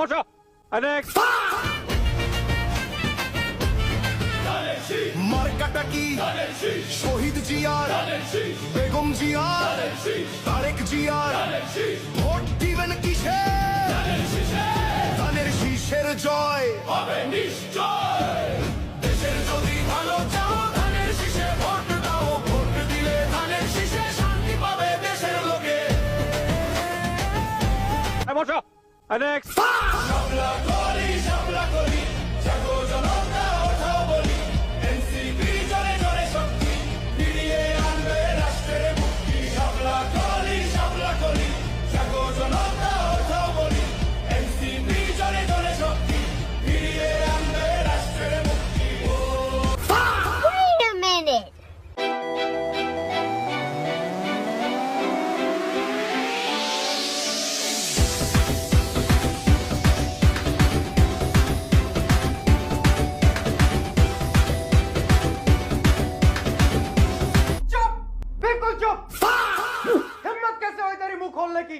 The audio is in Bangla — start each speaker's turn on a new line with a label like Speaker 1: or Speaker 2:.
Speaker 1: বসো। নেক্সট।
Speaker 2: মার্কাটা কি শহীদ জিয়ার, বেগম জিয়ার, তারেক জিয়ার, ভোট দিবেন কিসে? ধানের শীষের জয় হবে নিশ্চয়। দেশের যদি ভালো চাও ধানের শীষে ভোট দাও, ভোট দিলে ধানের শীষে শান্তি পাবে দেশের লোকে।
Speaker 1: বসো। নেক্সট।